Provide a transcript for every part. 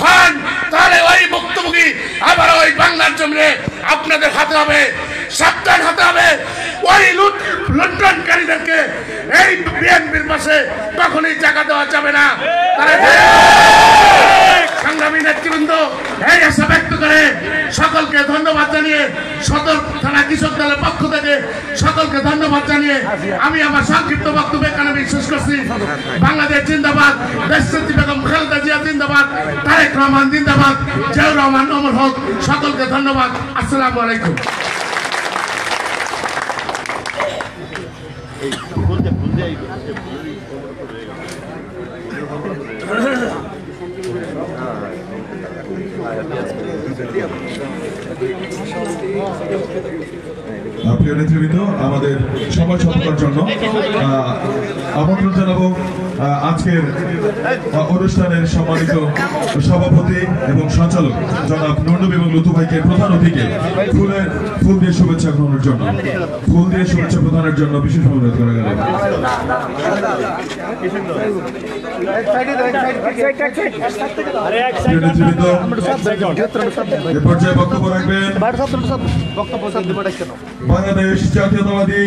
হন তাহলে ওই ভুক্তভোগী আবার ওই বাংলার জমিনে আপনাদের হাতে হবে, সাবধান হতে হবে। ওই লুণ্ঠনকারীদেরকে এই বিএনপির পাশে কখনোই জায়গা দেওয়া যাবে না। সংগ্রামী নেতৃবৃন্দ এই আশা ব্যক্ত করে সকলকে ধন্যবাদ জানিয়ে সদর থানা কৃষক দলের পক্ষ থেকে সকলকে ধন্যবাদ জানিয়ে আমি আমার সংক্ষিপ্ত বক্তব্য এখানে শেষ করছি। বাংলাদেশ জিন্দাবাদ, দেশনেত্রী বেগম খালেদা জিয়া জিন্দাবাদ, তারেক রহমান জিন্দাবাদ, জিয়াউর রহমান অমর হোক। সকলকে ধন্যবাদ। আসসালামু আলাইকুম। প্রিয় নেতৃবৃন্দ, আমাদের সময় স্বল্পতার জন্য আমন্ত্রণ জানাবো আজকের অনুষ্ঠানের সম্মানিত সভাপতি এবং সঞ্চালক জনাব নন্ডব এবং লুতু ভাইকে প্রধান অতিথিকে ফুল দিয়ে শুভেচ্ছা গ্রহণের জন্য, ফুল দিয়ে শুভেচ্ছা প্রদানের জন্য বিশেষ অনুরোধ করা গেল। নেতৃবৃন্দ এ পর্যায়ে বক্তব্য রাখবেন বাংলাদেশ জাতীয়তাবাদী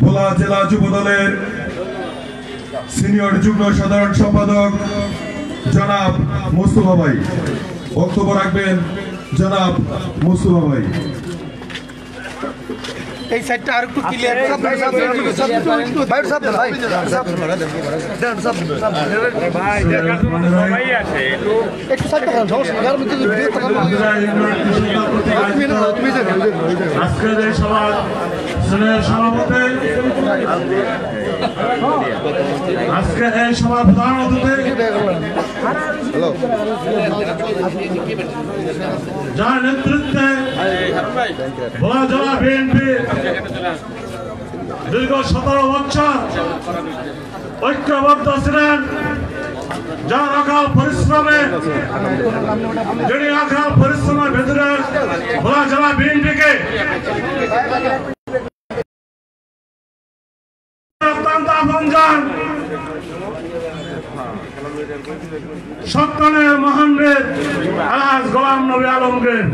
ভোলা জেলা যুব দলের সিনিয়র যুগ্ম সাধারণ সম্পাদক জনাব মুস্তফা ভাই। বক্তব্য রাখবেন জনাব মুস্তফা ভাই। এই সাইডটা আর একটু ক্লিয়ার আজকের এই সভার সভাপতি, আজকে এই সভার প্রধান অতিথি যার নেতৃত্বে ভোলা জেলা বিএনপি দীর্ঘ 17 বছর ঐক্যবদ্ধ ছিলেন, যার অকাল পরিশ্রমে, যিনি অকাল পরিশ্রমের ভেতরে ভোলা জেলা বিএনপিকে সত্তরের মহানবীর আলহাজ গোলাম নবী আলমগীর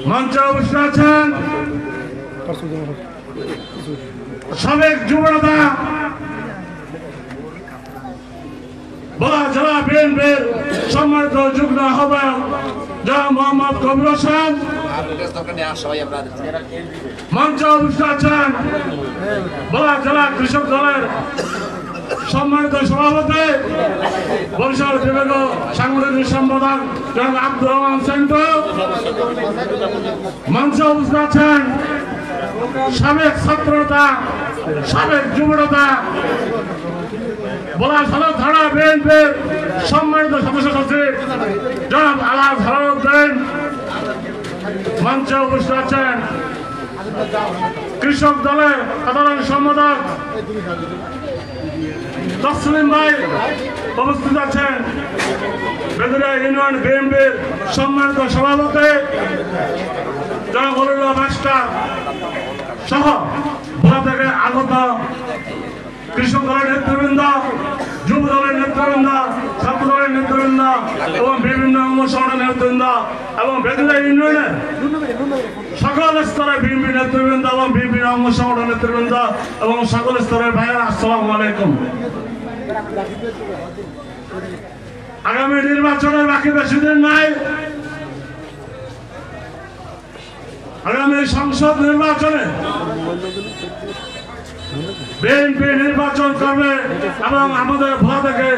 মঞ্চে উপস্থিত আছেন সাবেক যুবনেতা ভোলা জেলা বিএনপির সম্মানিত যুগ্ম আহ্বায়ক জনাব মোহাম্মদ কবির হোসেন। মঞ্চে উপস্থিত আছেন ভোলা জেলা কৃষক দলের সম্মানিত সভাপতি বরিশাল বিভাগীয় সাংগঠনিক সম্পাদক জনাব আব্দুর রহমান সেন্টু। মঞ্চে উপস্থিত আছেন সাবেক ছাত্রনেতা, সাবেক যুবনেতা ভোলা সদর থানা বিএনপির সম্মানিত সদস্য সচিব জনাব আলহাজ হারাউদ্দিন। মঞ্চে উপস্থিত আছেন কৃষক দলের সাধারণ সম্পাদক তসলিম ভাই। উপস্থিত আছেন বেদুরিয়া ইউনিয়ন বিএনপির সম্মানিত সভাপতি জনাব হলিউল্লাহ মাস্টার সহ ভোলা থেকে আগত কৃষক দলের নেতৃবৃন্দ, যুব দলের নেতৃবৃন্দ, ছাত্র দলের নেতৃবৃন্দ এবং বিভিন্ন অঙ্গ সংগঠনের নেতৃবৃন্দ এবং বেদুরিয়া ইউনিয়নের সকল স্তরের বিএনপি নেতৃবৃন্দ এবং বিভিন্ন অঙ্গ সংগঠনের নেতৃবৃন্দ এবং সকল স্তরের ভাইয়েরা, আসসালামু আলাইকুম। আগামী নির্বাচনের বাকি বেশি দিন নাই। আগামী সংসদ নির্বাচনে বিএনপি নির্বাচন করবে এবং আমাদের ভোলা থেকে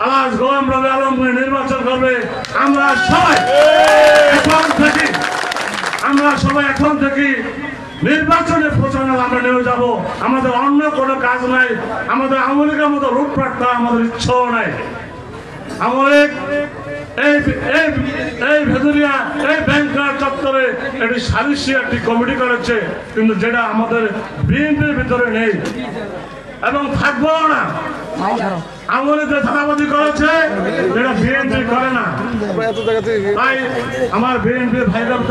আলহাজ গোলাম নবী আলমগীর নির্বাচন করবে। আমরা সবাই এখন থেকে নির্বাচনের প্রচারণা আমরা নিয়ে যাব। আমাদের অন্য কোনো কাজ নাই, আমাদের আওয়ামী লীগের মতো লুটপাট করা আমাদের ইচ্ছাও নাই। আওয়ামী লীগ এই ভেদুরিয়া এই ব্যাংকার চত্বরে একটি সালিসি একটি কমিটি করেছে, কিন্তু যেটা আমাদের বিএনপির ভিতরে নেই এবং থাকবো না। আওয়ামী লীগ চাঁদাবাজি করেছে, যেটা বিএনপি করে না। তাই আমার বিএনপির ভাইদের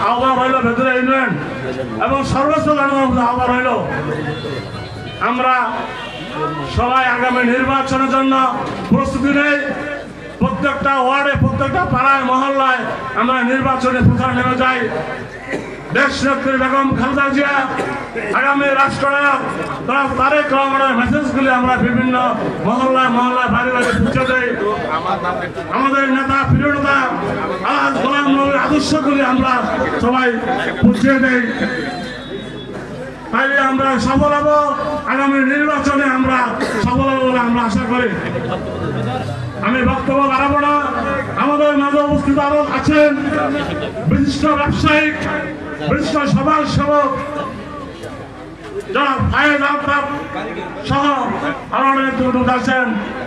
আহ্বান হইল ভেদুরিয়া ইউনিয়ন এবং সর্বোচ্চ আহ্বান হইল আমরা সবাই আগামী নির্বাচনের জন্য প্রস্তুতি নেই। প্রত্যেকটা ওয়ার্ডে, প্রত্যেকটা পাড়ায়, মহল্লায় আমরা নির্বাচনে প্রচার নেমে যাই। দেশ নেত্রী বেগম খালেদা জিয়া আগামী রাষ্ট্রনায়ক তারেক রহমানের মেসেজগুলি আমরা বিভিন্ন মহল্লায় মহল্লায় বাড়ি বাড়ি পৌঁছে দেই। আমাদের নেতা, প্রিয় নেতা আলহাজ গোলাম নবীর আদর্শগুলি আমরা সবাই পৌঁছে দেই। তাইলে আমরা সফল হব, আগামী নির্বাচনে আমরা সফল হব বলে আমরা আশা করি। আমি বক্তব্য বাড়াবো না। আমাদের মাঝে উপস্থিত আরো আছেন বিশিষ্ট ব্যবসায়িক, বিশিষ্ট সমাজ সেবক যারা ফায়েজ আলতাফ সহ আরো অনেক লোক আছেন।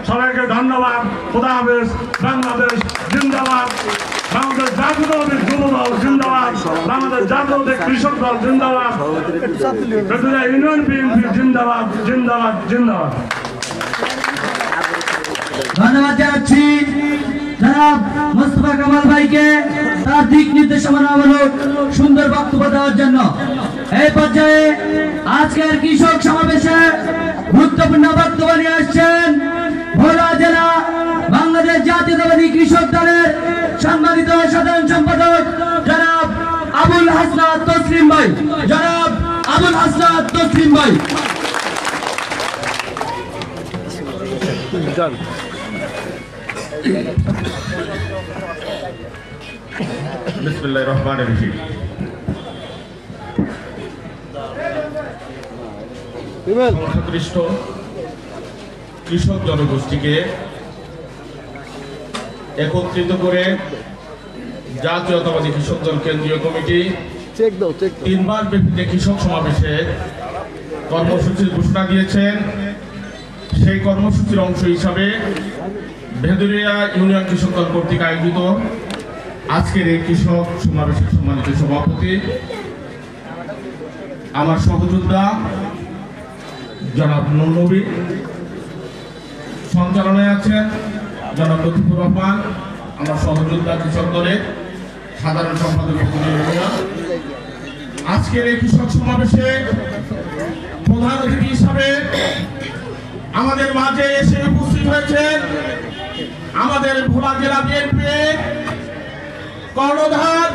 সবাইকে ধন্যবাদ। খোদা হাফেজ। বাংলাদেশ জিন্দাবাদ। বাংলাদেশ জাতীয়তাবাদী যুব দল জিন্দাবাদ। বাংলাদেশ জাতীয়তাবাদী কৃষক দল জিন্দাবাদ। বেদুরিয়া ইউনিয়ন বিএনপি জিন্দাবাদ, জিন্দাবাদ, জিন্দাবাদ। ধন্যবাদ জানাচ্ছি জনাব মোস্তফা কামাল ভাইকে তার দিক নির্দেশনামূলক সুন্দর বক্তব্য দেওয়ার জন্য। এই পর্যায়ে আজকের কৃষক সমাবেশে গুরুত্বপূর্ণ বক্তব্য নিয়ে আসছেন ভোলা জেলা বাংলাদেশ জাতীয়তাবাদী কৃষক দলের সম্মানিত সাধারণ সম্পাদক জনাব আবুল হাসনাত তসলিম ভাই। জনাব আবুল হাসনাত তসলিম ভাই। বিসমিল্লাহির রহমানির রহিম। সংখ্যাগরিষ্ঠ কৃষক জনগোষ্ঠীকে একত্রিত করে জাতীয়তাবাদী কৃষক দল কেন্দ্রীয় কমিটি 3 মাস ব্যাপী কৃষক সমাবেশে কর্মসূচির ঘোষণা দিয়েছেন। সেই কর্মসূচির অংশ হিসাবে ভেদুরিয়া ইউনিয়ন কৃষক দল কর্তৃক আয়োজিত আজকের এই কৃষক সমাবেশের সম্মানিত সভাপতি, আমার সহযোদ্ধা জনাব নুর নবী, সঞ্চালনায় আছেন জনাব লতিফুর রহমান, আমার সহযোদ্ধা কৃষক দলের সাধারণ সম্পাদক। আজকের এই কৃষক সমাবেশে প্রধান অতিথি হিসাবে আমাদের মাঝে এসে উপস্থিত হয়েছেন আমাদের ভোলা জেলা বিএনপি কর্ণধার,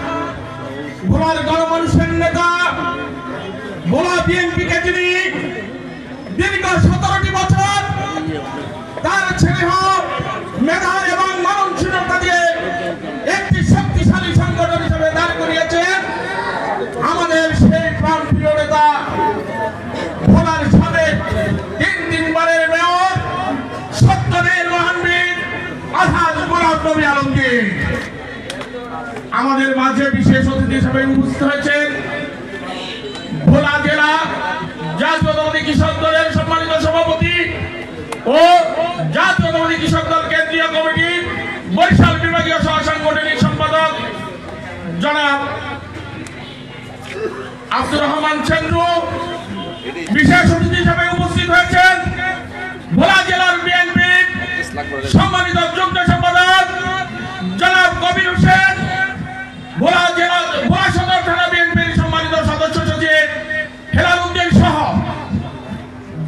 ভোলার গণমানুষের নেতা, ভোলা বিএনপিকে যিনি দীর্ঘ 17টি বছর তার ছেলে হোক মেধা এবং মানসিকতা দিয়ে একটি শক্তিশালী সংগঠন হিসেবে দাঁড় করিয়েছেন আমাদের সেই প্রাণপ্রিয় নেতা, ভোলার সাবেক 3 মেয়র, সত্যের মহানবীর আলহাজ গোলাম নবী আলমগীর। আমাদের মাঝে বিশেষ অতিথি হিসেবে উপস্থিত হয়েছেন ভোলা জেলা জাতীয়তাবাদী কৃষক দলের সম্মানিত সভাপতি ও জাতীয়তাবাদী কৃষক দল কেন্দ্রীয় কমিটির বরিশাল বিভাগীয় সহ সাংগঠনিক সম্পাদক জনাব আব্দুর রহমান চন্দ্রু। বিশেষ অতিথি হিসেবে উপস্থিত হয়েছেন ভোলা জেলার বিএনপির সম্মানিত যুগ্ম সম্পাদক জনাব কবির হোসেন, ভোলা সদর থানা বিএনপির সম্মানিত সদস্য সচিব হেলাল উদ্দিন সহ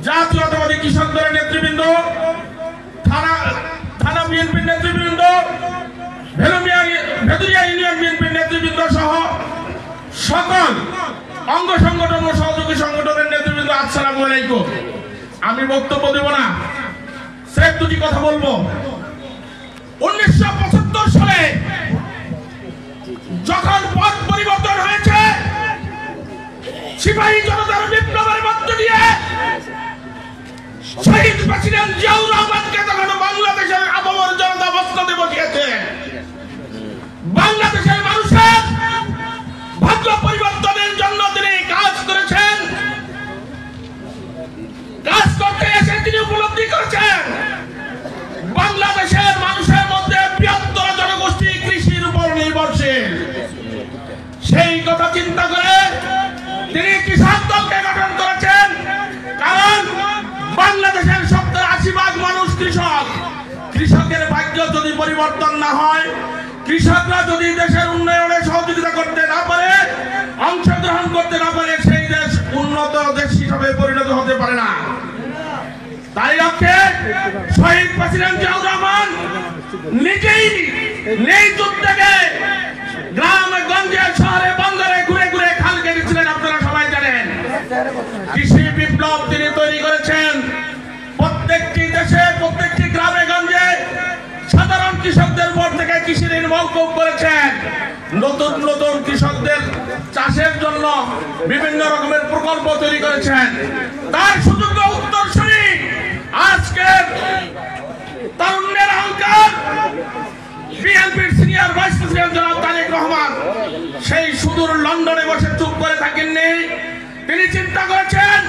জাতীয়তাবাদী কৃষক দলের নেতৃবৃন্দ, থানা বিএনপির নেতৃবৃন্দ, ভেদুরিয়া ইউনিয়ন বিএনপির নেতৃবৃন্দ সহ সকল অঙ্গ সংগঠন ও সহযোগী সংগঠনের নেতৃবৃন্দ, আসসালামু আলাইকুম। আমি বক্তব্য দেব না, স্রেফ দুটি কথা বলবো। 1975 সালে যখন পথ পরিবর্তন হয়েছে, সিপাহী জনতার বিপ্লবের মধ্য দিয়ে শহীদ প্রেসিডেন্ট জিয়াউর রহমানকে তখন বাংলাদেশের আপামর জনতা বসতে বসিয়েছে। বাংলাদেশের মানুষের ভাগ্য পরিবর্তনের জন্য তিনি কাজ করেছেন। কাজ করতে এসে তিনি উপলব্ধি করেছেন বাংলাদেশের মানুষের মধ্যে বৃহত্তর জনগোষ্ঠী কৃষির উপর নির্ভরশীল। সেই কথা চিন্তা করে তিনি কৃষক দলকে গঠন করেছেন। কারণ বাংলাদেশের 70-80% মানুষ কৃষক। কৃষকের ভাগ্য যদি পরিবর্তন না হয়, কৃষকরা যদি দেশের উন্নয়নে সহযোগিতা করতে না পারে, অংশগ্রহণ করতে না পারে, সেই দেশ উন্নত দেশ হিসাবে পরিণত হতে পারে না। তাই লক্ষ্যে শহীদ প্রেসিডেন্ট জিয়াউর রহমান নিজেই নিজ উদ্যোগে গ্রামে গঞ্জে শহরে বন্দরে ঘুরে ঘুরে খাল কেটেছিলেন। আপনারা সবাই জানেন কৃষি বিপ্লব তিনি তৈরি করেছেন। প্রত্যেকটি দেশে প্রত্যেকটি গ্রামে গঞ্জে সাধারণ কৃষকদের উপর থেকে কৃষি ঋণ মওকুফ করেছেন। নতুন নতুন কৃষকদের চাষের জন্য বিভিন্ন রকমের প্রকল্প তৈরি করেছেন। তার সুযোগ্য উত্তরসূরি আজকের তারুণ্যের অহংকার বিএনপির সিনিয়র ভাইস প্রেসিডেন্ট জনাব তারেক রহমান সেই সুদূর লন্ডনে বসে চুপ করে থাকেননি। তিনি চিন্তা করেছেন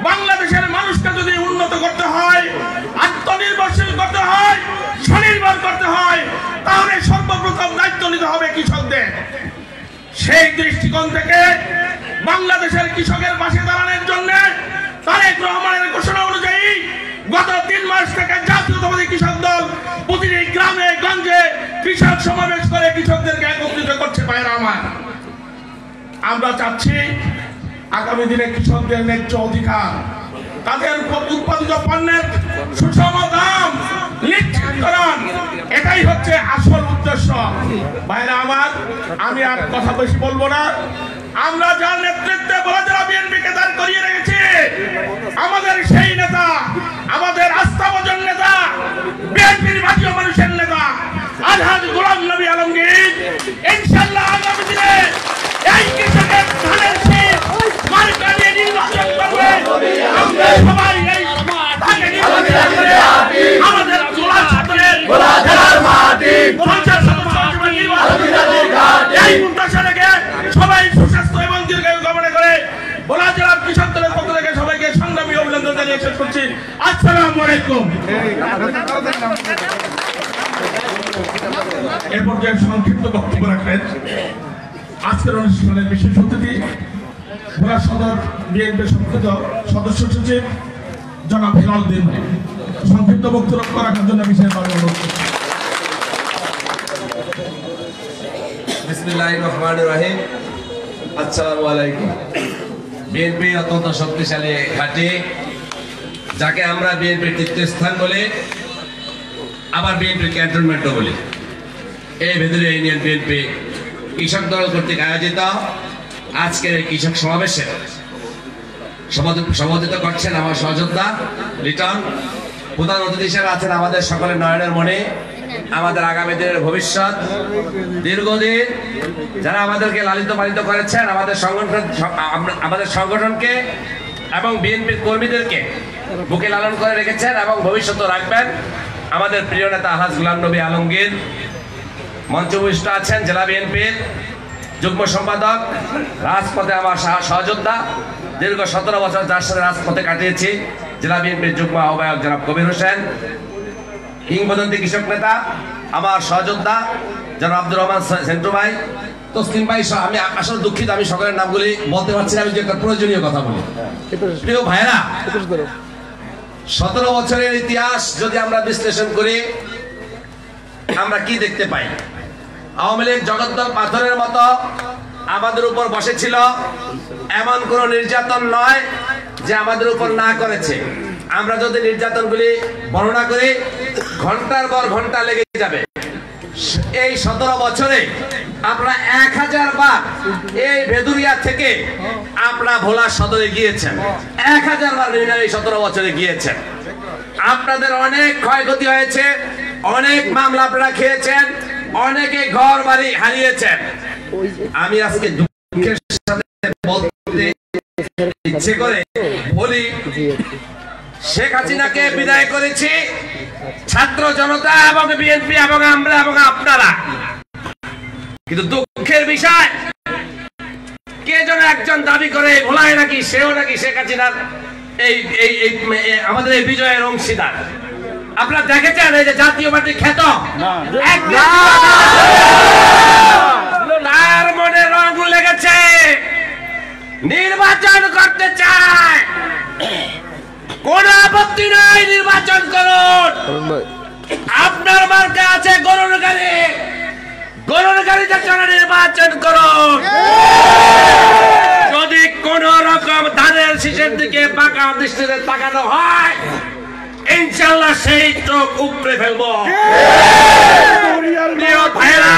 বাংলাদেশের মানুষকে যদি উন্নত করতে হয়, আত্মনির্ভরশীল করতে হয়, স্বনির্ভর করতে হয়, তাহলে সর্বপ্রথম দায়িত্ব নিতে হবে কৃষকদের। সেই দৃষ্টিকোণ থেকে বাংলাদেশের কৃষকের পাশে দাঁড়ানোর জন্য তারেক রহমানের ঘোষণা অনুযায়ী গত 3 মাস থেকে জাতীয়তাবাদী কৃষক দল প্রতিটি গ্রামে গঞ্জে কৃষক সমাবেশ করে কৃষকদেরকে একত্রিত করছে। ভাইরা আমার, আমরা চাচ্ছি আগামী দিনে কৃষকদের ন্যায্য অধিকার, তাদের উৎপাদিত পণ্যের সুষম দাম নিশ্চিতকরণ, এটাই হচ্ছে আসল উদ্দেশ্য। ভাইরা আমার, আমি আর কথা বেশি বলবো না। আমরা যার নেতৃত্বে বলাজেলা বিএনপিকে দাঁড় করিয়ে রেখেছি, আমাদের সেই নেতা, আমাদের আস্থাভাজন নেতা, বিএনপির জাতীয় মানুষের নেতা আলহাজ গোলাম নবী আলমগীর ইনশাআল্লাহ আগামী দিনে এই কৃষকের ধানের শীষ মার্কা দিয়ে নির্বাচন করবে। আমরা সবাই এই ধানের নির্বাচন করে আমাদের গোলাঘাটের মাটি 50 সদস্য নির্বাচন এই মুন্তাসিরকে সবাই সুস্বাস্থ্য এবং দীর্ঘায়ু কামনা করে বলাজেলা কৃষক দলের পক্ষ থেকে সবাইকে সংগ্রামী অভিনন্দন জানিয়ে শেষ করছি। আসসালামু আলাইকুম। এ পর্যায়ে সংক্ষিপ্ত বক্তব্য রাখবেন আজকের অনুষ্ঠানের বিশেষ অতিথি ভোলা সদর বিএনপির সংসদ সদস্য সচিব জনাব হেলাল উদ্দিন। সংক্ষিপ্ত বক্তব্য রাখার জন্য বিশেষভাবে অনুরোধ করছি। বিসমিল্লাহির রহমানির রহিম। আসসালামু আলাইকুম। বিএনপি অত্যন্ত শক্তিশালী ঘাঁটি, যাকে আমরা বিএনপির তীর্থস্থান বলি, আবার বিএনপির ক্যান্টনমেন্টও বলি। এই ভেতরে ইউনিয়ন বিএনপি কৃষক দল কর্তৃক আয়োজিত আজকের এই কৃষক সমাবেশে সভাপতিত্ব করছেন আমার সহযোদ্ধা লিটন। প্রধান অতিথি হিসেবে আছেন আমাদের সকলের নয়নের মণি, আমাদের আগামী দিনের ভবিষ্যৎ। দীর্ঘদিন যারা আমাদেরকে লালিত পালিত করেছেন, আমাদের সংগঠনকে এবং বিএনপির কর্মীদেরকে বুকে লালন করে রেখেছেন এবং ভবিষ্যতে রাখবেন, আমাদের প্রিয় নেতা আলহাজ গোলাম নবী আলমগীর। মঞ্চভূষ্ট আছেন জেলা বিএনপির যুগ্ম সম্পাদক, রাজপথে আমার সহযোদ্ধা, দীর্ঘ 17 বছর যার সাথে রাজপথে কাটিয়েছি, জেলা বিএনপির যুগ্ম আহ্বায়ক জনাব কবির হোসেন। কিংবদন্তি কৃষক নেতা আমার সহযোদ্ধা জনাব আব্দুর রহমান সেন্টু ভাই, তসলিম ভাই। আমি আসলে দুঃখিত, আমি সকলের নামগুলি বলতে পারছি না, আমি যে একটা প্রয়োজনীয় কথা বলি। প্রিয় ভাইরা, 17 বছরের ইতিহাস যদি আমরা বিশ্লেষণ করি, আমরা কি দেখতে পাই? আওয়ামী লীগ জগদ্দল পাথরের মতো আমাদের উপর বসেছিল, এমন কোন নির্যাতন নয় যে আমাদের উপর না করেছে। আমরা যদি নির্যাতনগুলি বর্ণনা করি, ঘন্টার পর ঘন্টা লেগে যাবে। এই 17 বছরে আপনারা 1000 বার এই ভেদুরিয়া থেকে আপনারা ভোলা সদরে গিয়েছেন, 1000 বার এই 17 বছরে গিয়েছেন। আপনাদের অনেক ক্ষয়ক্ষতি হয়েছে, অনেক মামলা আপনারা খেয়েছেন, অনেকে ঘর বাড়ি হারিয়েছেন। আমি আজকে দুঃখের সাথে বলতে ইচ্ছে করে বলি, শেখ হাসিনাকে বিদায় করেছি ছাত্র জনতা এবং বিএনপি এবং আমরা এবং আপনারা, কিন্তু দুঃখের বিষয় কে যেন একজন দাবি করে ভোলায় নাকি সেও নাকি শেখ হাসিনার এই আমাদের এই বিজয়ের অংশীদার। আপনারা দেখেছেন এই যে জাতীয় পার্টি খ্যাত তার মনে রং লেগেছে, নির্বাচন করতে চায়। কোন আপত্তি নাই, নির্বাচন করুন। আপনার মার্কা আছে গরুর গাড়ি, গরুর গাড়িতে চলে নির্বাচন করুন। যদি কোন রকম ধানের শীষের দিকে পাকা দৃষ্টিতে তাকানো হয়, ইনশাআল্লাহ সেই চোখ উপড়ে ফেলবো। প্রিয় ভাইরা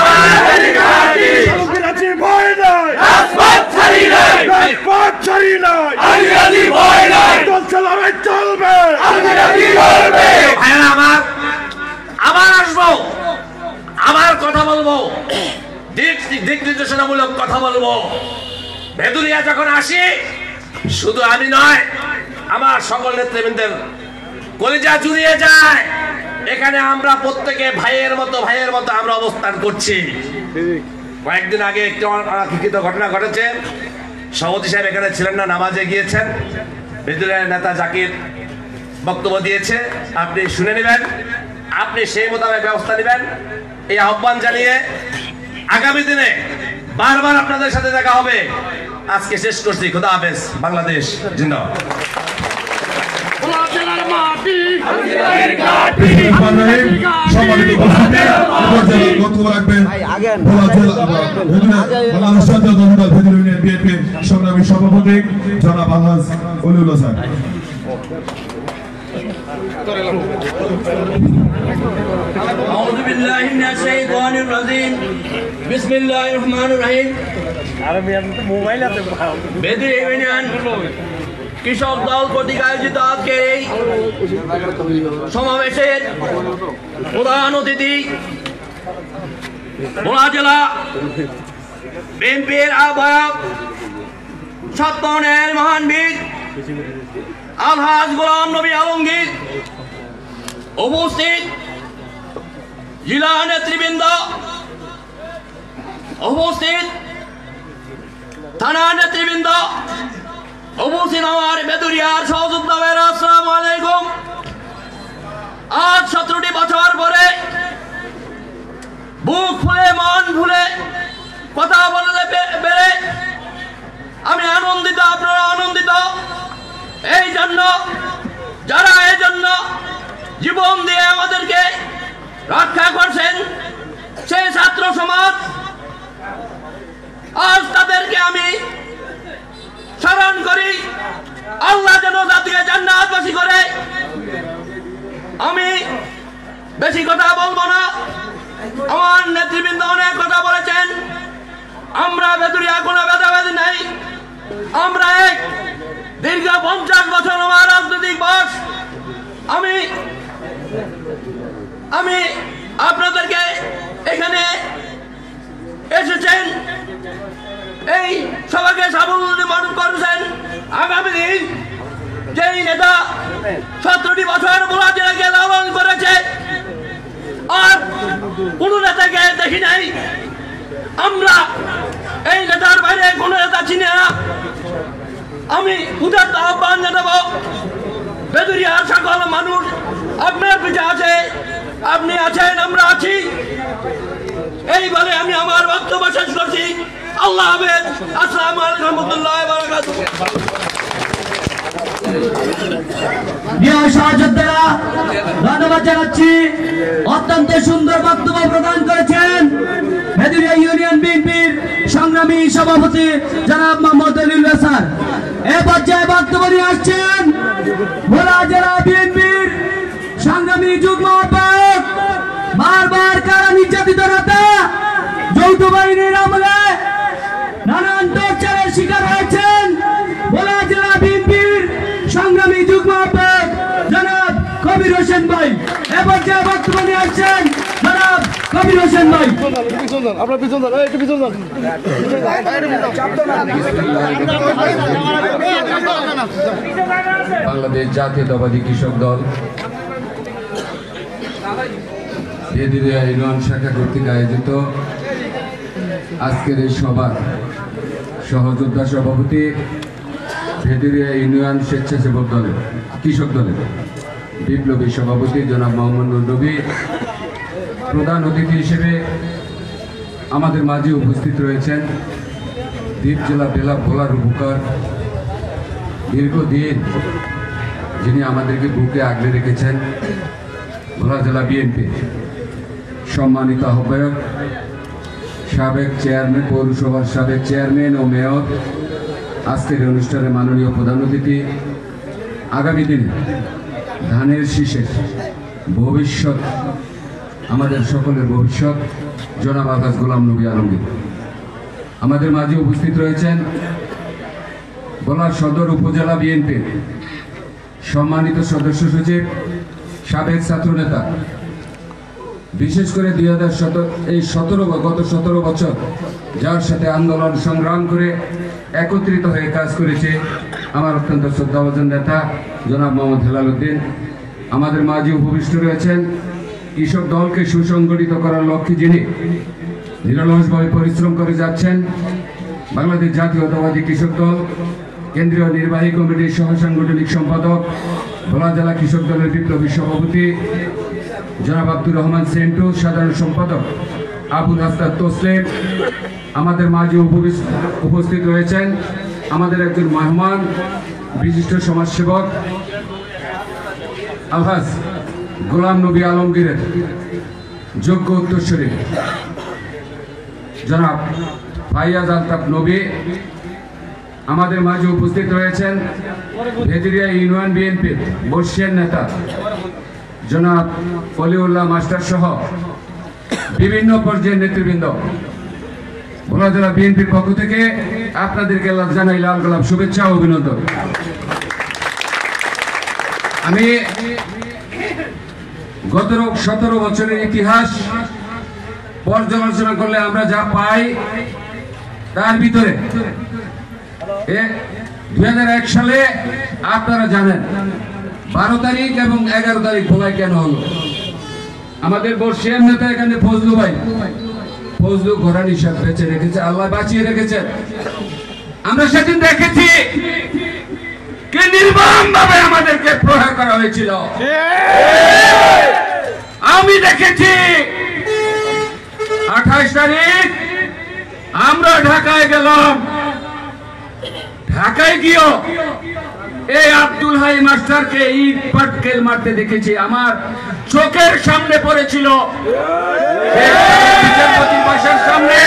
আমার, আবার আসবো, আবার কথা বলবো, দিক নির্দেশনামূলক কথা বলবো। ভেদুরিয়া যখন আসি, শুধু আমি নয়, আমার সকল নেতৃবৃন্দের কলিজা জুড়িয়ে যায়। এখানে আমরা প্রত্যেকে ভাইয়ের মতো আমরা অবস্থান করছি। কয়েকদিন আগে একটি অনাকাঙ্ক্ষিত ঘটনা ঘটেছে। সভাপতি সাহেব এখানে ছিলেন না, নামাজে গিয়েছেন। ভেদুরিয়ার নেতা জাকির বক্তব্য দিয়েছে, আপনি শুনে নেবেন, আপনি সেই মোতাবেক ব্যবস্থা নেবেন। এই আহ্বান জানিয়ে আগামী দিনে বারবার আপনাদের সাথে দেখা হবে। আজকে শেষ করছি। খোদা হাফেজ। বাংলাদেশ জিন্দাবাদ। সংগ্রামী সভাপতি জনাব আলহাজ অলিউল হাসান। أعوذ بالله من الشيطان الرجيم بسم الله الرحمن الرحيم বেদুরিয়া ইউনিয়ন কৃষক দল কর্তৃক আয়োজিত আজকের এই সমাবেশের প্রধান অতিথি ভোলা জেলা বিএনপির আহ্বায়ক, ছাত্রনের মহান বীর আলহাজ গোলাম নবী আলমগীর, উপস্থিত জেলা নেতৃবৃন্দ, উপস্থিত থানা নেতৃবৃন্দ, উপস্থিত আমার বেদুরিয়ার সহযোদ্ধা ভাইরা, আসসালামু আলাইকুম। আজ 17টি বছর পরে বুক ফুলে মন ফুলে কথা বলতে পেরে আমি আনন্দিত, আপনারা আনন্দিত। এই জন্য যারা এই জন্য জীবন দিয়ে আমাদেরকে রক্ষা করছেন, সেই ছাত্র সমাজ, আজ তাদেরকে আমি স্মরণ করি। আল্লাহ যেন জাতিকে জান্নাতবাসী করে। আমি বেশি কথা বলবো না, আমার নেতৃবৃন্দ অনেক কথা বলেছেন। আমরা বেদুরিয়া কোনো ভেদাভেদ নাই, আমরা এক। দীর্ঘ 50 বছর আমার রাজনৈতিক বয়স। আমি আপনাদেরকে এখানে এসেছেন, এই সবাইকে সাবধান করেছেন। আগামী দিন যেই নেতা 17টি বছর ভোলা জেলাকে লালন করেছে, আর কোন নেতাকে দেখি নাই। আমরা এই নেতার বাইরে কোন নেতা চিনি না। আমি উদার আহ্বান জানাবো, বেদুরিয়ার সকল মানুষ আপনার পিছে আছে, আপনি আছেন, আমরা আছি। এই বলে আমি আমার বক্তব্য শেষ করছি। আল্লাহ হাফেজ। আসসালামু আলাইকুম ওয়া রাহমাতুল্লাহি ওয়া বারাকাতুহু। ধন্যবাদ জানাচ্ছি। অত্যন্ত সুন্দর বক্তব্য প্রদান করেছেন বেদুরিয়া ইউনিয়ন বিএনপির সংগ্রামী সভাপতি জনাব মোহাম্মদ অলিউল হাসান। এ পর্যায়ে বক্তব্য নিয়ে আসছেন ভোলা জেলা বিএনপির সংগ্রামী যুগ্ম আহ্বায়ক, বারবার কারা নির্যাতিত নেতা, যৌথ বাহিনীর আমলে নানান টর্চারের শিকার হয়েছেন ভোলা জেলা বিএনপির সংগ্রামী যুগ্ম আহ্বায়ক জনাব কবির হোসেন ভাই। এ পর্যায়ে বক্তব্য নিয়ে আসছেন জনাব কবির হোসেন ভাই। বাংলাদেশ জাতীয়তাবাদী কৃষক দল বেদুরিয়া ইউনিয়ন শাখা কর্তৃক আয়োজিত আজকের এই সভার সহযোদ্ধা সভাপতি বেদুরিয়া ইউনিয়ন স্বেচ্ছাসেবক দলের কৃষক দলের বিপ্লবী সভাপতি জনাব মোহাম্মদ নবী, প্রধান অতিথি হিসেবে আমাদের মাঝে উপস্থিত রয়েছেন দ্বীপ জেলা ভোলার উপকার, দীর্ঘদিন যিনি আমাদেরকে বুকে আগলে রেখেছেন, ভোলা জেলা বিএনপির সম্মানিত আহ্বায়ক, সাবেক চেয়ারম্যান, পৌরসভার সাবেক চেয়ারম্যান ও মেয়র, আজকের অনুষ্ঠানে মাননীয় প্রধান অতিথি, আগামী দিনে ধানের শীষের ভবিষ্যৎ, আমাদের সকলের ভবিষ্যৎ জনাব আলহাজ গোলাম নবী আলমগীর। আমাদের মাঝে উপস্থিত রয়েছেন ভোলার সদর উপজেলা বিএনপির সম্মানিত সদস্য সচিব, সাবেক ছাত্রনেতা, বিশেষ করে 2017 গত 17 বছর যার সাথে আন্দোলন সংগ্রাম করে একত্রিত হয়ে কাজ করেছে আমার অত্যন্ত শ্রদ্ধাভাজন নেতা জনাব মোহাম্মদ হেলাল উদ্দিন। আমাদের মাঝে উপবিষ্ট রয়েছেন কৃষক দলকে সুসংগঠিত করার লক্ষ্যে যিনি নিরলসভাবে পরিশ্রম করে যাচ্ছেন, বাংলাদেশ জাতীয়তাবাদী কৃষক দল কেন্দ্রীয় নির্বাহী কমিটির সহ সাংগঠনিক সম্পাদক, ভোলা জেলা কৃষক দলের বিপ্লবী সভাপতি জনাব আব্দুর রহমান সেন্টু, সাধারণ সম্পাদক আবুল হাসনাত তসলিম। আমাদের মাঝে উপস্থিত রয়েছেন আমাদের একজন মেহমান, বিশিষ্ট সমাজসেবক আলহাজ গোলাম নবী আলমগীরের যোগ্য উত্তরসূরি জনাব ফাইয়াজ আলতাফ নবী। আমাদের মাঝে উপস্থিত রয়েছেন ভেদিরিয়া ইউনিয়ন বিএনপির বর্ষিয়ান নেতা জনাব ফলিউল্লাহ মাস্টার সহ বিভিন্ন পর্যায়ের নেতৃবৃন্দ। ভোলা জেলা বিএনপির পক্ষ থেকে আপনাদেরকে জানাই লাল গোলাপ শুভেচ্ছা ও অভিনন্দন। আমি গত 17 বছরের ইতিহাস পর্যালোচনা করলে আমরা যা পাই তার ভিতরে 2001 সালে আপনারা জানেন 12 তারিখ এবং 11 তারিখ ভোলায় কেন হলো। আমাদের বর্ষিয়ান নেতা এখানে ফজলু ভাই, ফজলু ঘোড়ার হিসাব বেঁচে রেখেছে, আল্লাহ বাঁচিয়ে রেখেছেন। আমরা সেদিন দেখেছি কি নির্মম ভাবে আমাদেরকে প্রহার করা হয়েছিল। আমি দেখেছি 28 তারিখ আমরা ঢাকায় গেলাম, ঢাকায় গিয়েও এই আব্দুল হাই মাস্টারকে ইট পাটকেল মারতে দেখেছি, আমার চোখের সামনে পড়েছিল। বিচারপতির বাসার সামনে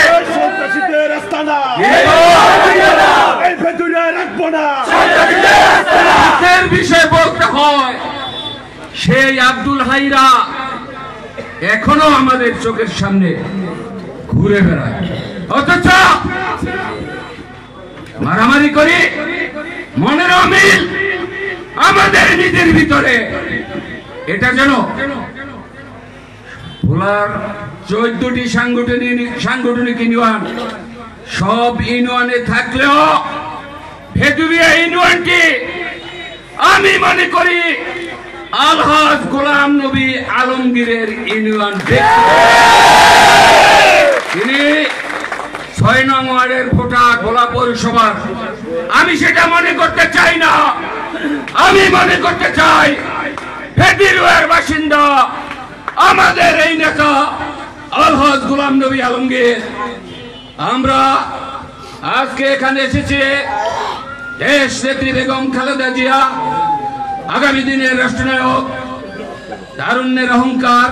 বিষয় বলতে হয়, সেই আব্দুল হাইরা এখনো আমাদের চোখের সামনে ঘুরে বেড়ায়, অথচ মারামারি করি মনের অমিল আমাদের নিজের ভিতরে। এটা যেন ভোলার 14টি সাংগঠনিক ইউনিয়ন, সব ইউনিয়নে থাকলেও ভেদুরিয়া ইউনিয়নটি আমি মনে করি আলহাজ গোলাম নবী আলমগীরের ইউনিয়ন। তিনি 6 নং ওয়ার্ডের ভোটা ভোলা পৌরসভার। আমি সেটা মনে করতে চাই না, আমি মনে করতে চাই ভেদিরুয়ার বাসিন্দা আমাদের এই নেতা আলহাজ গোলাম নবী আলমগীর। আমরা আজকে এখানে এসেছি দেশ নেত্রী বেগম খালেদা জিয়া আগামী দিনের রাষ্ট্রনায়ক, তারুণ্যের অহংকার,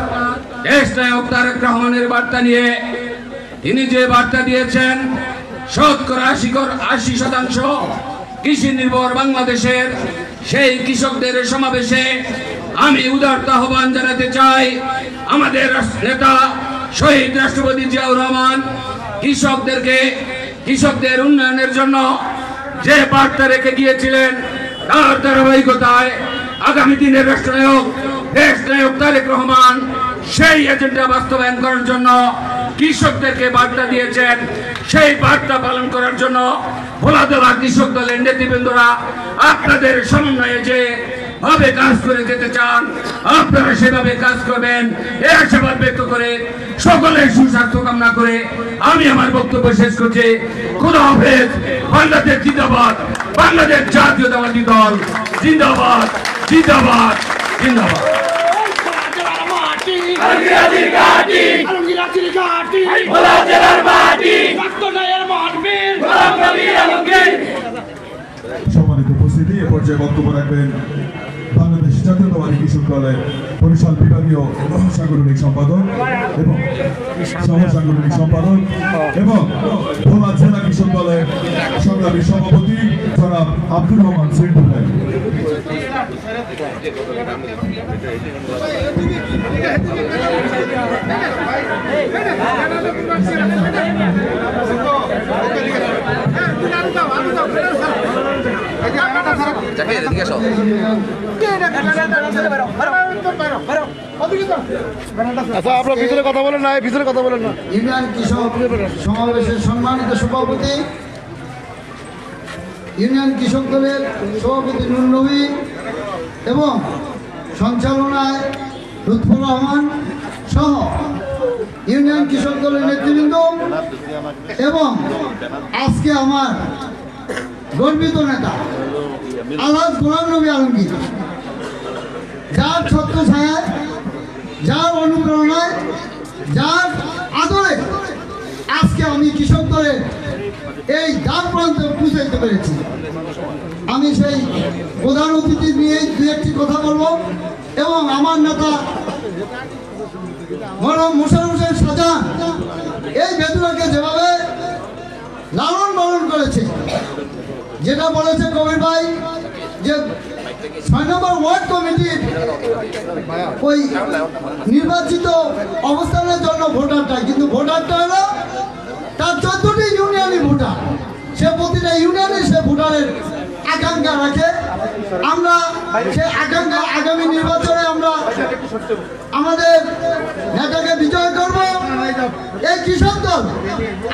দেশ নায়ক তারেক রহমানের বার্তা নিয়ে। তিনি যে বার্তা দিয়েছেন 80% কৃষি নির্ভর বাংলাদেশের, সেই কৃষকদের সমাবেশে আমি উদারতা আহ্বান জানাতে চাই। আমাদের নেতা শহীদ রাষ্ট্রপতি জিয়াউর রহমান কৃষকদের উন্নয়নের জন্য যে বার্তা রেখে গিয়েছিলেন, তার ধারাবাহিকতায় আগামী দিনের রাষ্ট্রনায়ক দেশ নায়ক তারেক রহমান সেই এজেন্ডা বাস্তবায়ন করার জন্য কৃষকদেরকে বার্তা দিয়েছেন। সেই বার্তা পালন করার জন্য ভোলা জেলা কৃষক দলের নেতৃবৃন্দরা আপনাদের সমন্বয়ে যে ভাবে কাজ করে যেতে চান, আপনারা সেভাবে কাজ করবেন এই আশাবাদ ব্যক্ত করে সকলের সুস্বাস্থ্য কামনা করে আমি আমার বক্তব্য শেষ করছি। খোদা হাফেজ। বাংলাদেশ জিন্দাবাদ, বাংলাদেশ জাতীয়তাবাদী দল জিন্দাবাদ, জিন্দাবাদ, জিন্দাবাদ। সম্মানিত উপস্থিতি, এ পর্যায়ে বক্তব্য রাখবেন বাংলাদেশ জাতীয়তাবাদী কৃষক দলের বরিশাল বিভাগীয় সাংগঠনিক সম্পাদক এবং সহ সাংগঠনিক সম্পাদক এবং ভোলা জেলা কৃষক দলের সংগ্রামী সভাপতি জনাব আব্দুর রহমান সিন্টু ভাই। আচ্ছা, আপনার ভিতরে কথা বলেন না, ভিতরে কথা বলেন না। ইউনিয়ন কৃষক সমাবেশের সম্মানিত সভাপতি, ইউনিয়ন কৃষক দলের সভাপতি নুর নবী এবং সঞ্চালনায় লুৎফুর রহমান সহ ইউনিয়ন কৃষক দলের নেতৃবৃন্দ এবং আজকে আমার গর্বিত নেতা আলহাজ গোলাম নবী আলমগীর, যার ছত্রছায়ায়, যার অনুপ্রেরণায়, যার আদরে আজকে আমি কৃষক দলের এই দ্বার প্রান্তে পৌঁছাইতে পেরেছি। আমি সেই প্রধান অতিথি নিয়ে দু একটি কথা বলবো এবং আমার নেতা মরহম মোশাররফ হোসেন শাহজাহান এই বেদুরাকে যেভাবে লালন পালন করেছে, যেটা বলেছে কবির ভাই যে ৬ নম্বর ওয়ার্ড কমিটির ওই নির্বাচিত অবস্থানের জন্য ভোটারটা, কিন্তু ভোটারটা হলো তার ১৪টি ইউনিয়নই ভোটার, সে প্রতিটা ইউনিয়নে সে ভোটারের আকাঙ্ক্ষা রাখে। আমরা সে আকাঙ্ক্ষা আগামী নির্বাচনে আমরা আমাদের নেতাকে বিজয় করব। এই কৃষক দল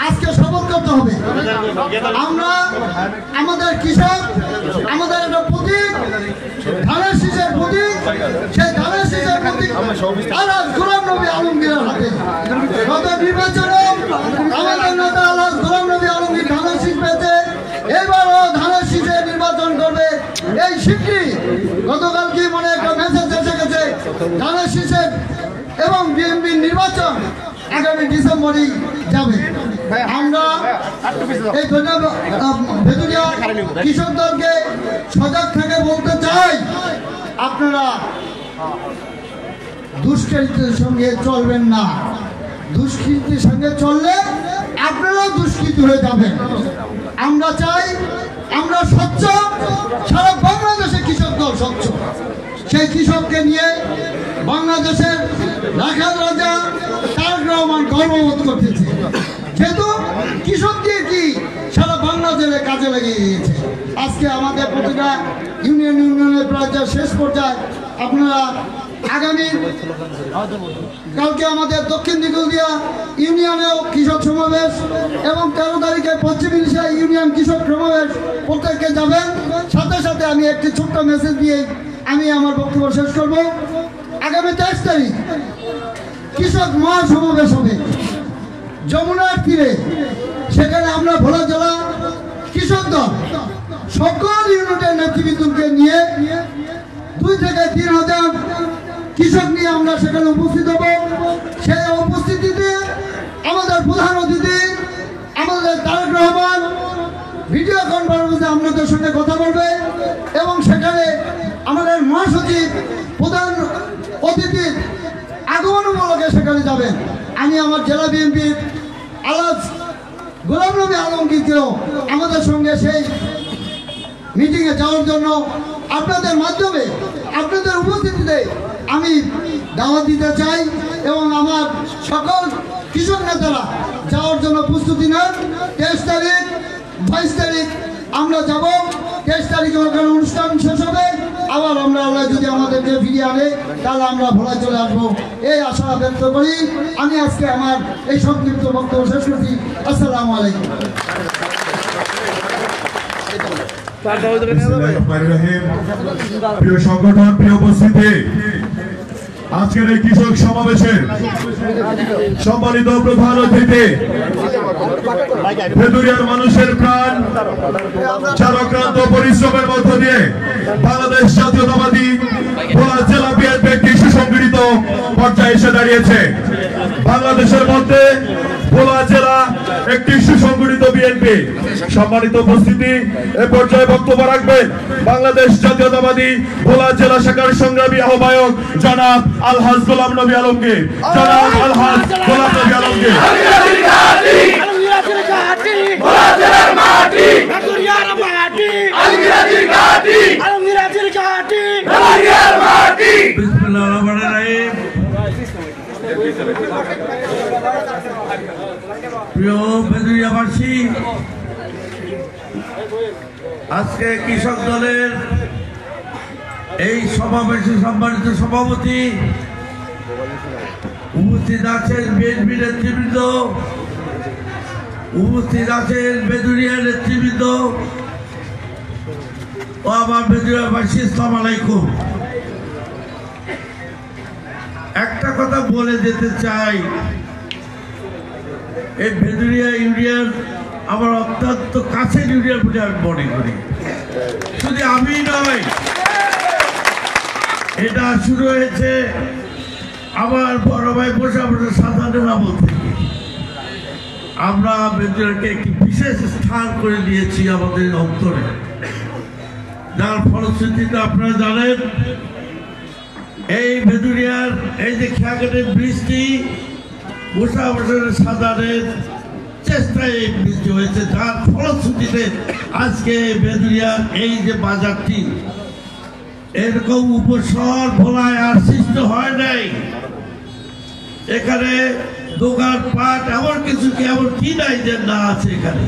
আজকে শপথ করতে হবে। আমরা আমাদের কৃষক, আমাদের একটা প্রতীক, ধানের শীষের প্রতীক, সেই ধানের শীষের প্রতীক আলহাজ গোলাম নবী আলমগীরের হাতে। গত নির্বাচনে আমাদের নেতা আলহাজ গোলাম নবী আলমগীর ধানের শীষ পেয়েছে, এবারও ধানের শীষে নির্বাচন করবে। এই শীঘ্রই গতকাল কি মনে একটা মেসেজ এসে গেছে, ধানের শীষের এবং বিএনপির নির্বাচন আগামী ডিসেম্বরেই যাবে। আমরা এই ভেদুরিয়া কৃষক দলকে সজাগ থেকে বলতে চাই, আপনারা দুষ্কৃতির সঙ্গে চলবেন না। দুষ্কৃতির সঙ্গে চললে আপনারাও দুষ্কৃতি হয়ে যাবেন। আমরা চাই আমরা স্বচ্ছ, সারা বাংলাদেশে কৃষক দল স্বচ্ছ। সেই কৃষককে নিয়ে বাংলাদেশের রাখাল রাজা তারেক রহমান গর্ববোধ করতেছে, যেহেতু কৃষককে কি সারা বাংলাদেশে কাজে লাগিয়ে দিয়েছে। আজকে আমাদের প্রতিটা ইউনিয়নের প্রায় শেষ পর্যায়ে আপনারা আগামী কালকে আমাদের দক্ষিণ দিগুলিয়া ইউনিয়নেও কৃষক সমাবেশ এবং 13 তারিখে পশ্চিম ইলিশা ইউনিয়ন কৃষক সমাবেশ প্রত্যেককে যাবেন। সাথে সাথে আমি একটি ছোট্ট মেসেজ দিয়ে আমি আমার বক্তব্য শেষ করব। আগামী 23 তারিখ কৃষক মহাসমাবেশ হবে যমুনার তীরে। সেখানে আমরা ভোলা জেলা কৃষক দল সকল ইউনিটের নেতৃবৃন্দকে নিয়ে 2 থেকে 3 হাজার কৃষক নিয়ে আমরা সেখানে উপস্থিত হব। সেই উপস্থিতিতে আমাদের প্রধান অতিথি আমাদের তারেক রহমান ভিডিও কনফারেন্সে আপনাদের সঙ্গে কথা বলবে এবং সেখানে আমাদের মহাসচিব প্রধান অতিথির আগমন উপলক্ষে সেখানে যাবেন। আমি আমার জেলা বিএনপির আলহাজ গোলাম নবী আলমগীরকেও আমাদের সঙ্গে সেই মিটিংয়ে যাওয়ার জন্য আপনাদের মাধ্যমে আপনাদের উপস্থিতিতে আমি দাওয়াত দিতে চাই এবং আমার সকল কৃষক নেতারা যাওয়ার জন্য প্রস্তুতি নেন। 23 তারিখ 22 তারিখ আমরা যাব। 23 তারিখে ওখানে অনুষ্ঠান শেষ হবে, আবার আমরা আল্লাহ যদি আমাদেরকে ফিরিয়ে আনে তাহলে আমরা ভোলায় চলে আসবো, এই আশা ব্যক্ত করি। আমি আজকে আমার এই সংক্ষিপ্ত বক্তব্য শেষ করছি। আসসালামু আলাইকুম। প্রিয় সংগঠন, প্রিয় উপস্থিতি, আজকের এই কৃষক সমাবেশে সম্মানিত প্রধান অতিথি ভেদুরিয়ার মানুষের প্রাণ যার অক্লান্ত পরিশ্রমের মধ্য দিয়ে বাংলাদেশ জাতীয়তাবাদী ভোলা জেলা বিএনপি একটি সুসংগঠিত পর্যায়ে এসে দাঁড়িয়েছে। বাংলাদেশের মধ্যে ভোলা জেলা একটি সুসংগঠিত বিএনপি। সম্মানিত উপস্থিতি, এ পর্যায়ে বক্তব্য রাখবেন বাংলাদেশ জাতীয়তাবাদী ভোলা জেলা শাখার সংগ্রামী আহ্বায়ক জনাব আলহাজ গোলাম নবী আলমগীর। জনাব আলহাজ গোলাম নবী আলমগীর। প্রিয় বেদুরিয়াবাসী, আজকে কৃষক দলের এই সমাবেশে সম্মানিত সভাপতি, উপস্থিত আছেন বিএনপি নেতৃবৃন্দ, উপস্থিত আছেন বেদুরিয়া নেতৃবৃন্দ ও আমার বেদুরিয়াবাসী, আসসালামু আলাইকুম। একটা কথা বলে যেতে চাই, এই ভেদুরিয়া ইউনিয়ন আমার অত্যন্ত কাছের ইউনিয়ন বলে আমি মনে করি। শুধু আমি নয়, এটা শুরু হয়েছে আমার বড় ভাই বসা বসে সাধারণ আমল থেকে। আমরা ভেদুরিয়াকে একটি বিশেষ স্থান করে দিয়েছি আমাদের অন্তরে, যার ফলশ্রুতিতে আপনারা জানেন এই ভেদুরিয়ার এই যে খেয়াঘাটের বৃষ্টি বসা বছরের সাধারণের চেষ্টায় এই বৃষ্টি হয়েছে, যার ফলশ্রুতিতে আজকে ভেদুরিয়ার এই যে বাজারটি এরকম উপসর ভোলায় আর সৃষ্টি হয় নাই। এখানে দোকান পাট এমন কিছু কি এমন কি নাই যে না আছে, এখানে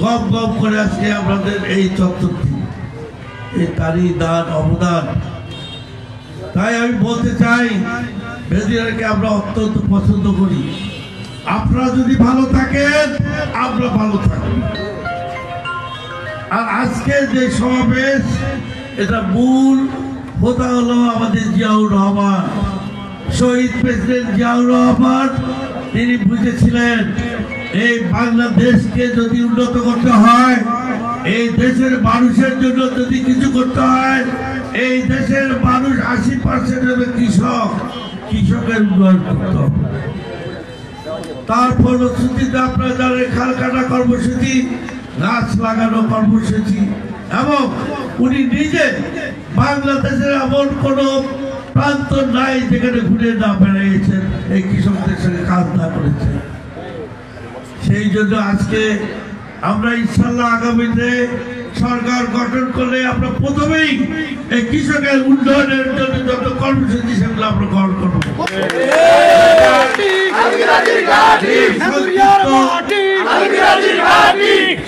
গম গম করে আজকে আমাদের এই চত্বরটি, এই তারই দান অবদান। তাই আমি বলতে চাই, ভেদুরিয়াকে আমরা অত্যন্ত পছন্দ করি। আপনারা যদি ভালো থাকেন আমরা ভালো থাকি। আর আজকে যে সমাবেশ, এটা মূল হোতা হলো আমাদের জিয়াউর রহমান, শহীদ প্রেসিডেন্ট জিয়াউর রহমান। তিনি বুঝেছিলেন এই বাংলাদেশকে যদি উন্নত করতে হয়, এই দেশের মানুষের জন্য যদি কিছু করতে হয়, এই দেশের মানুষ 80% হবে কৃষক, কৃষকের উন্নয়ন করতে হবে। তার ফলশ্রুতিতে আপনারা জানেন খাল কাটা কর্মসূচি, গাছ লাগানো কর্মসূচি, এবং উনি নিজে বাংলাদেশের এমন কোন প্রান্ত নাই যেখানে ঘুরে না বেড়াইছেন, এই কৃষকদের সঙ্গে কাজ না করেছেন। সেই জন্য আজকে আমরা ইনশাল্লাহ আগামীতে সরকার গঠন করলে আমরা প্রথমেই এই কৃষকের উন্নয়নের জন্য যত কর্মসূচি সেগুলো আমরা গ্রহণ করবো।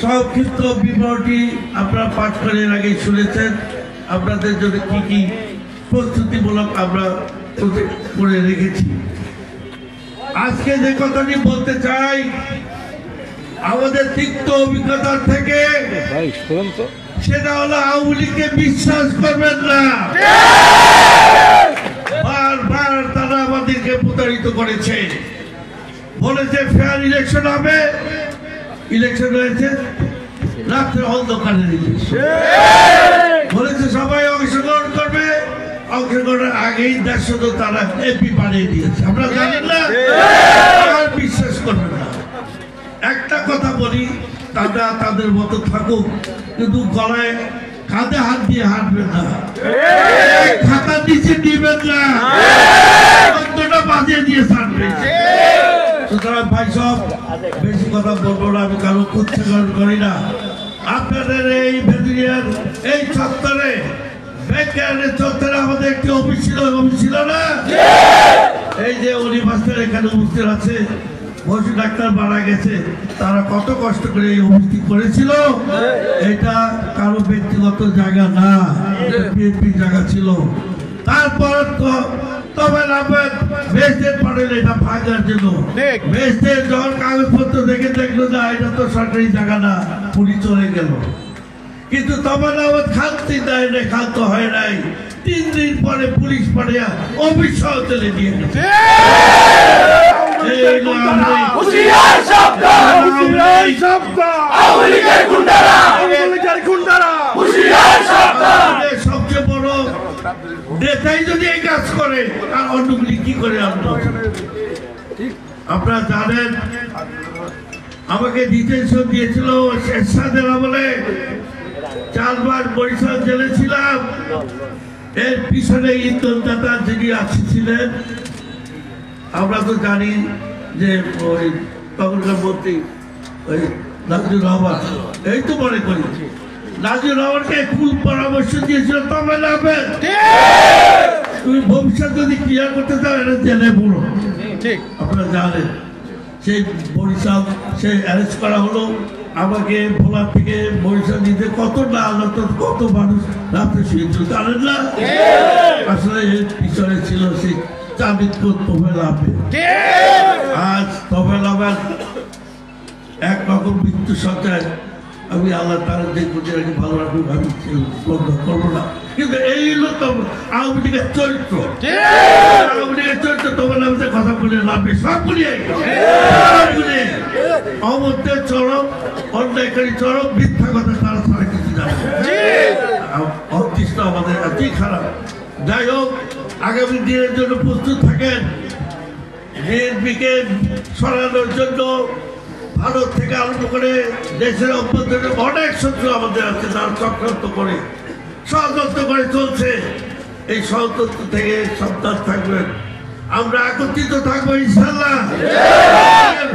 সংক্ষিপ্ত বিবরণটি আপনারা পাঠ করে এর আগে শুনেছেন। আপনাদের জন্য কি কি প্রস্তুতিমূলক আমরা করে রেখেছি। আজকে যে কথাটি বলতে চাই, আমাদের তিক্ত অভিজ্ঞতা থেকে, সেটা হলো আওয়ামী লীগকে বিশ্বাস করবেন না। বারবার তারা আমাদেরকে প্রতারিত করেছে, বলেছে ফেয়ার ইলেকশন হবে, ইলেকশন হয়েছে রাত্রে অন্ধকারে বলেছে সবাই অংশগ্রহণ করবে, অংশগ্রহণের আগেই 150 তারা এমপি বানিয়ে দিয়েছে। আমরা জানেন না, আর বিশ্বাস করবেন না। একটা কথা বলি, তারা তাদের মতো থাকুক, কিন্তু গলায় কাঁধে হাত দিয়ে হাঁটবেন না, খাতার নিচে দিবেন না, অন্তটা বাজিয়ে দিয়ে ছাড়বেন। সুতরাং ভাই সব বেশি কথা বলবো না, আমি কারো উচ্চারণ করি না। আপনাদের এই ভেদুরিয়ার এই চত্বরে, ব্যাংকের চত্বরে আমাদের একটি অফিস ছিল না? এই যে উনি মাস্টার এখানে উপস্থিত আছে, পশু ডাক্তার মারা গেছে, তারা কত কষ্ট করে এই অফিসটি করেছিল। এটা কারো ব্যক্তিগত জায়গা না, বিএনপির জায়গা ছিল। তারপর তো তবে বেস্টের পারেন এটা ভাঙার জন্য, বেস্টের যখন কাগজপত্র দেখে দেখলো না এটা তো সরকারি জায়গা না, পুলিশ চলে গেল। কিন্তু তখন আমার খান্তি দেয় নাই, খান্ত হয় নাই। 3 দিন পরে পুলিশ পাঠিয়ে অফিস সহ চলে দিয়ে গেছে। সবচেয়ে বড় নেতাই যদি এই কাজ করে, আর অন্যগুলি কি করে? আপনারা জানেন আমাকে ডিটেনশন দিয়েছিল এরশাদের আমলে, 4 বার বরিশাল জেলে ছিলাম। এর পিছনে ইন্ধনদাতা যিনি আসছিলেন, আমরা তো জানি যে ওই তখনকার মন্ত্রী ওই নাজির রহমান, এই তো মনে করি নাজির রহমানকে ফুল পরামর্শ দিয়েছিল, তবে নামে তুমি ভবিষ্যৎ যদি ক্লিয়ার করতে চাও এটা জেলে পড়ো। আপনারা জানেন সেই বরিশাল সে অ্যারেস্ট করা হলো, আমাকে ভোলা থেকে বরিশাল নিতে কত না কত মানুষ রাত্রে শুয়েছিল জানেন না। আসলে এর পিছনে ছিল সেই চাঁদিতপুর তোফেল আহমেদ। আজ তোফেল আহমেদ একরকম মৃত্যু সজ্জায়, আমি আল্লাহ তার দেখবো যে ভালো রাখবো, আমি বন্ধ করবো না। কিন্তু এই হলো তো আওয়ামী লীগের চরিত্র, আওয়ামী লীগের চরিত্র। তোমার নামে কথা বলে লাভে সব বলিয়ে অমধ্যে চরম, অন্যায়কারী চরম, মিথ্যা কথা তারা ছাড়া কিছু জানে। অদৃষ্ট আমাদের এতই খারাপ। যাই হোক, আগামী দিনের জন্য প্রস্তুত থাকেন। বিএনপিকে সরানোর জন্য ভারত থেকে আরম্ভ করে দেশের অভ্যন্তরে অনেক শত্রু আমাদের আছে, তারা চক্রান্ত করে ষড়যন্ত্র করে চলছে। এই ষড়যন্ত্র থেকে সাবধান থাকবেন। আমরা একত্রিত থাকবো ইনশাল্লাহ।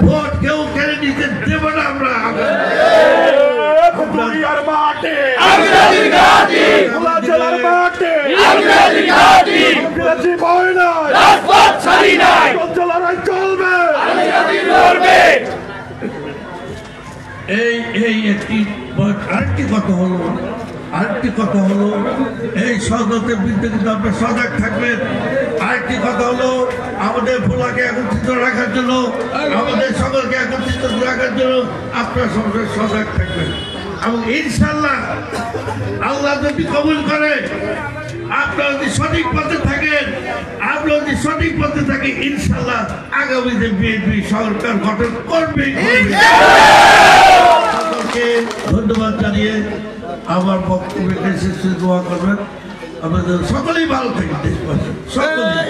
ভোট কেউ কেড়ে নিতে দেব না। আমরা আরেকটি কথা হলো এই ষড়যন্ত্রের বিরুদ্ধে কিন্তু আপনার সজাগ থাকবেন। আরেকটি কথা হলো আমাদের ভোলাকে একত্রিত রাখার জন্য, আমাদের সকলকে একত্রিত রাখার জন্য আপনার সজাগ থাকবেন। এবং ইনশাল্লাহ আল্লাহ যদি কবুল করে, আপনারা যদি সঠিক পথে থাকেন, আমরা যদি সঠিক পথে থাকি, ইনশাল্লাহ আগামীতে বিএনপি সরকার গঠন করবে। সকলকে ধন্যবাদ জানিয়ে আমার বক্তব্যকে শেষে দোয়া করবেন। আমাদের সকলেই ভালো থাকি, দেশবাসী সকলেই।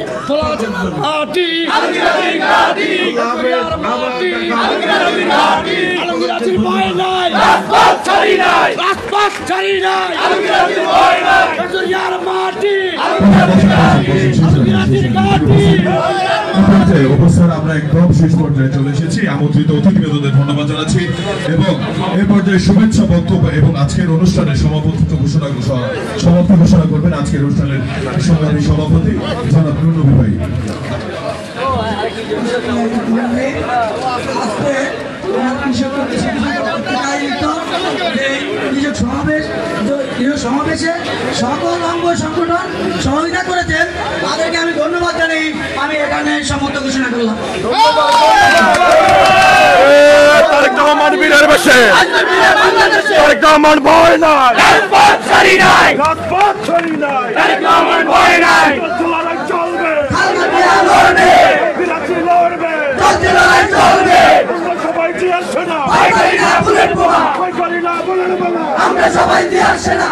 অবস্থান আমরা একদম শেষ পর্যায়ে চলে এসেছি। আমন্ত্রিত অতিথিবৃন্দদের ধন্যবাদ জানাচ্ছি এবং এই পর্যায়ে শুভেচ্ছা বক্তব্য এবং আজকের অনুষ্ঠানের সমাপতি ঘোষণা করবেন আজকের অনুষ্ঠানের সংগ্রামী সভাপতি জনাব নুরনবী ভাই। সমাবেশে সকল অঙ্গ সংগঠন সহযোগিতা করেছেন, তাদেরকে আমি ধন্যবাদ জানাই। আমি এখানে সমর্থন ঘোষণা করলাম। তারেক রহমান বীরের বেশে, তারেক রহমান ভয় নাই, রাজপথ ছাড়ি নাই, তারেক রহমান ভয় নাই, লড়াই চলবে, বিরাশি লড়বে, চলবে, সবাই দিয়ে আসছে না, আমরা সবাই দিয়ে আসছে না।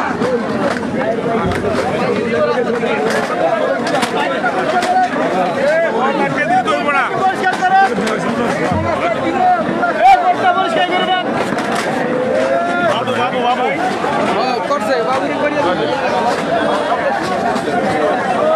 করছে বাবুরি